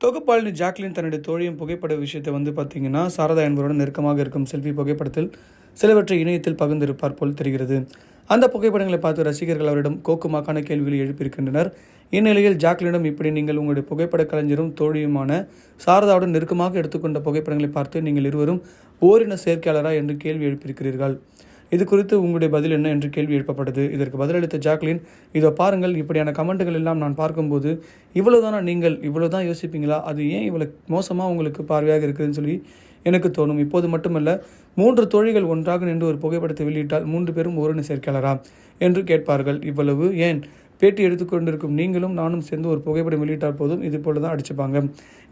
தொகுப்பாளினி Jacqueline தன்னுடைய தோழியின் புகைப்பட விஷயத்தை பார்த்தீங்கன்னா, சாரதா என்பவருடன் நெருக்கமாக இருக்கும் செல்ஃபி புகைப்படத்தில் சிலவற்றை இணையத்தில் பகிர்ந்திருப்பார் போல் தெரிகிறது. அந்த புகைப்படங்களை பார்த்து ரசிகர்கள் அவரிடம் கோக்குமாக்கான கேள்விகளை எழுப்பியிருக்கின்றனர். இந்நிலையில் ஜாக்லினிடம் இப்படி நீங்கள் உங்களுடைய புகைப்பட கலைஞரும் தோழியுமான சாரதாவுடன் நெருக்கமாக எடுத்துக்கொண்ட புகைப்படங்களை பார்த்து நீங்கள் இருவரும் ஓரின சேர்க்கையாளரா என்று கேள்வி எழுப்பியிருக்கிறீர்கள். இது குறித்து உங்களுடைய பதில் என்ன என்று கேள்வி எழுப்பப்பட்டது. இதற்கு பதிலளித்த ஜாக்லின், இதோ பாருங்கள், இப்படியான கமெண்ட்டுகள் எல்லாம் நான் பார்க்கும்போது இவ்வளோதானா, நீங்கள் இவ்வளோதான் யோசிப்பீங்களா? அது ஏன் இவ்வளோ மோசமாக உங்களுக்கு பார்வையாக இருக்குதுன்னு சொல்லி எனக்கு தோணும். இப்போது மட்டுமல்ல, 3 தோழிகள் ஒன்றாக நின்று ஒரு புகைப்படத்தை வெளியிட்டால் 3 பேரும் ஓரின சேர்க்கையாளரா என்று கேட்பார்கள். இவ்வளவு ஏன், பேட்டி எடுத்துக்கொண்டிருக்கும் நீங்களும் நானும் சேர்ந்து ஒரு புகைப்படம் வெளியிட்டால் போதும் இது போல தான் அடிச்சுப்பாங்க.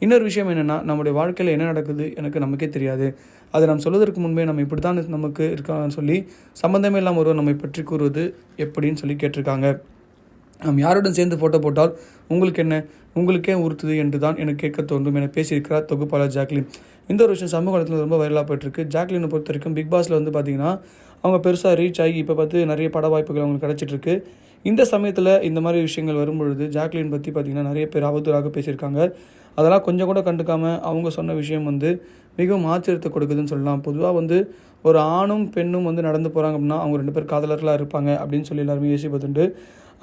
இன்னொரு விஷயம் என்னென்னா, நம்முடைய வாழ்க்கையில் என்ன நடக்குது நமக்கே தெரியாது. அதை நாம் சொல்வதற்கு முன்பே நம்ம இப்படி தான் நமக்கு இருக்கான்னு சொல்லி சம்மந்தமே இல்லாமல் ஒருவர் நம்மை பற்றி கூறுவது எப்படின்னு சொல்லி கேட்டிருக்காங்க. நாம் யாருடன் சேர்ந்து ஃபோட்டோ போட்டால் உங்களுக்கு என்ன, உங்களுக்கே உறுத்துது என்று தான் எனக்கு கேட்க தோன்றும் என பேசியிருக்கிறார் தொகுப்பாளர் ஜாக்லின். இந்த ஒரு விஷயம் சமூக வலைத்தளத்தில் ரொம்ப வைரலாக போயிட்டுருக்கு. ஜாக்லினை பொறுத்த வரைக்கும் பிக் பாஸில் பார்த்தீங்கன்னா அவங்க பெருசாக ரீச் ஆகி இப்போ பார்த்து நிறைய பட வாய்ப்புகள் அவங்களுக்கு கிடச்சிட்ருக்கு. இந்த சமயத்தில் இந்த மாதிரி விஷயங்கள் வரும்பொழுது ஜாக்லின் பற்றி பார்த்திங்கன்னா நிறைய பேர் அவதூறாக பேசியிருக்காங்க. அதெல்லாம் கொஞ்சம் கூட கண்டுக்காமல் அவங்க சொன்ன விஷயம் மிகவும் ஆச்சரியத்தை கொடுக்குதுன்னு சொல்லலாம். பொதுவாக ஒரு ஆணும் பெண்ணும் நடந்து போகிறாங்க அப்படின்னா அவங்க 2 பேர் காதலர்களாக இருப்பாங்க அப்படின்னு சொல்லி எல்லாருமே யோசிப்பதுண்டு.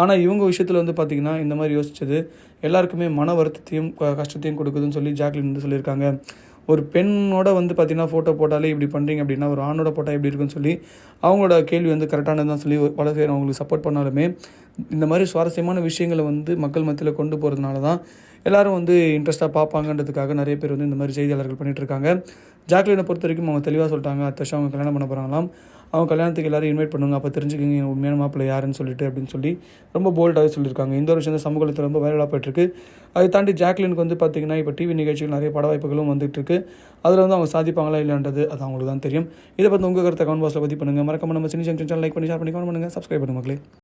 ஆனால் இவங்க விஷயத்தில் பார்த்திங்கன்னா இந்த மாதிரி யோசித்தது எல்லாருக்குமே மன வருத்தத்தையும் கஷ்டத்தையும் கொடுக்குதுன்னு சொல்லி ஜாக்லின் சொல்லியிருக்காங்க. ஒரு பெண்ணோட பார்த்திங்கன்னா ஃபோட்டோ போட்டாலே இப்படி பண்ணுறீங்க அப்படின்னா ஒரு ஆணோட போட்டால் எப்படி இருக்குன்னு சொல்லி அவங்களோட கேள்வி கரெக்டானது தான் சொல்லி பல பேர் அவங்களுக்கு சப்போர்ட் பண்ணாலுமே இந்த மாதிரி சுவாரஸ்யமான விஷயங்களை மக்கள் மத்தியில் கொண்டு போகிறதுனால தான் எல்லோரும் இன்ட்ரெஸ்ட்டாக பார்ப்பாங்கன்றதுக்காக நிறைய பேர் இந்த மாதிரி செய்தியாளர்கள் பண்ணிகிட்ருக்காங்க. ஜாக்லினை பொறுத்த வரைக்கும் அவங்க தெளிவாக சொல்லிட்டாங்க, அடுத்த வருஷம் அவங்க கல்யாணம் பண்ண போகிறாங்களாம். அவங்க கல்யாணத்துக்கு எல்லோரும் இன்வைட் பண்ணுவாங்க, அப்போ தெரிஞ்சுக்கிங்க உண்மையான மாப்பிள்ளை யாருன்னு சொல்லிட்டு அப்படின்னு சொல்லி ரொம்ப போல்டாகவே சொல்லியிருக்காங்க. இந்த ஒரு விஷயம் சமூகத்தில் ரொம்ப வைரலாக போயிட்டுருக்கு. அதை தாண்டி ஜாக்லினுக்கு பார்த்திங்கன்னா இப்போ டிவி நிகழ்ச்சிகள் நிறைய பட வாய்ப்புகளும் வந்துட்டுருக்கு. அதில் அவங்க சாதிப்பாங்களா இல்லைன்றது அது அவங்களுக்கு தான் தெரியும். இதை பற்றி உங்கள் கருத்தை கமெண்ட் பாக்ஸில் பதிவு பண்ணுங்கள். மறக்காம நம்ம சினி ஜங்ஷன் சேனல் லைக் பண்ணி ஷேர் பண்ணி கமெண்ட் பண்ணுங்கள், சப்ஸ்கிரைப் பண்ணுங்கள் மக்களே.